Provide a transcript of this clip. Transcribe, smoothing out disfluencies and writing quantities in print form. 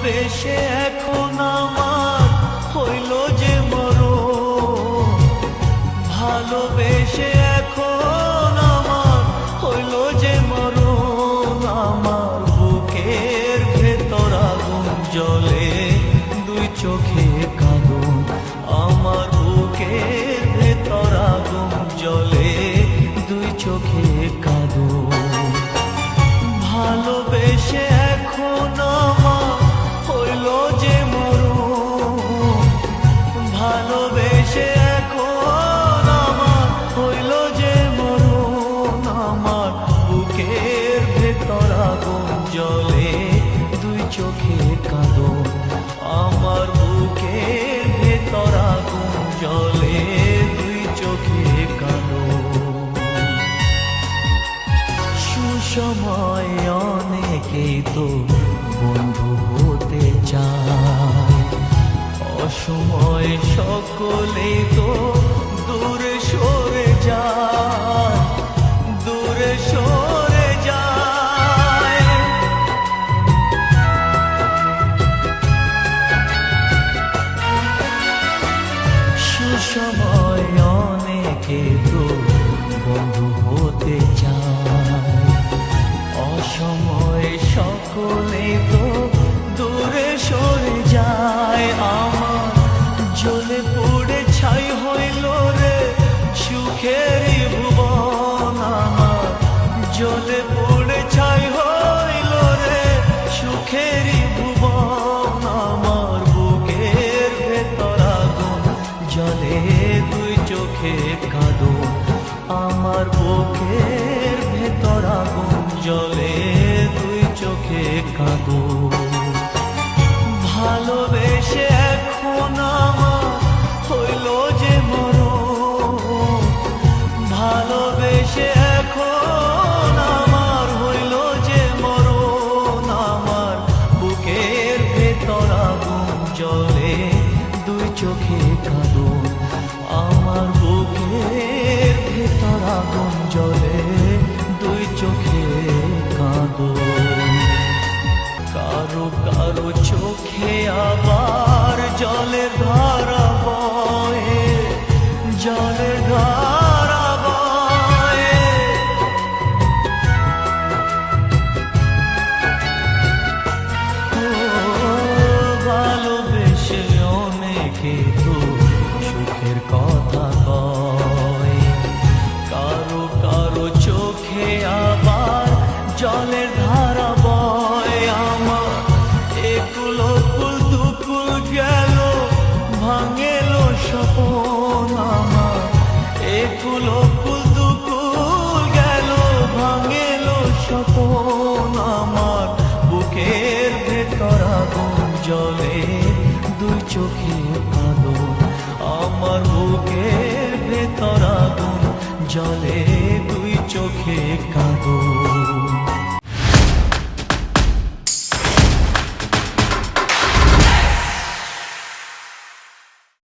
ভালোবেসে এখন আমার হইল যে মরণ, ভালোবেসে এখন আমার হইল যে মরণ। আমার বুকের ভেতর আগুন জ্বলে, দুই চোখে কাঁদন। আমার বুকের ভেতর আগুন জ্বলে, দুই চোখে কাঁদন। ভালোবেসে এখন আমার হইল যে মরণ, ভালোবেসে এখন আমার হইল যে মরণ। আমার বুকের ভেতর আগুন জ্বলে, দুই চোখে কাঁদন। আমার বুকের ভেতর আগুন জ্বলে, দুই চোখে কাঁদন। সুসময় অনেকেই তো বন্ধু হতে চায়, অসময় সকলেই তো দূরে সরে যায়, দূরে সরে যায়। সুসময় অনেকে তো বন্ধু হতে চায়, অসময় সকলে তো দূরে সরে যায়। আমার জ্বলে পুড়ে ছাই হইল রে সুখেরই ভুবন, আমার জ্বলে পুড়ে ছাই হইল রে সুখেরই ভুবন। আমার বুকের ভেতর আগুন জ্বলে, দুই চোখে কাঁদন। আমার বুকের ভেতর আগুন জ্বলে, দুই চোখে কাঁদন। ভালোবেসে এখন আমার হইল যে মরণ, ভালোবেসে এখন আমার হইল যে মরণ। আমার বুকের ভেতর আগুন জ্বলে, দুই চোখে কাঁদন। আমার বুকের ভেতর আগুন জ্বলে, দুই চোখে কাঁদন। কারো কারো চোখে আবার জলের ধারা বয়ে, জলের ধারা বয়ে। ও ভালোবেসে অনেকে তো সুখের কথা কয়, কারো কারো চোখে আবার জলের ধারা বয়। আমার একুল কুল দুকুল গেল, ভাঙেল স্বপন। আমার একুল কুল দুকুল গেল, ভাঙেল স্বপন। আমার বুকের ভেতর আগুন জ্বলে, দুই চোখে কাঁদন। আমার বুকের ভেতর আগুন জ্বলে, দুই চোখে কাঁদন।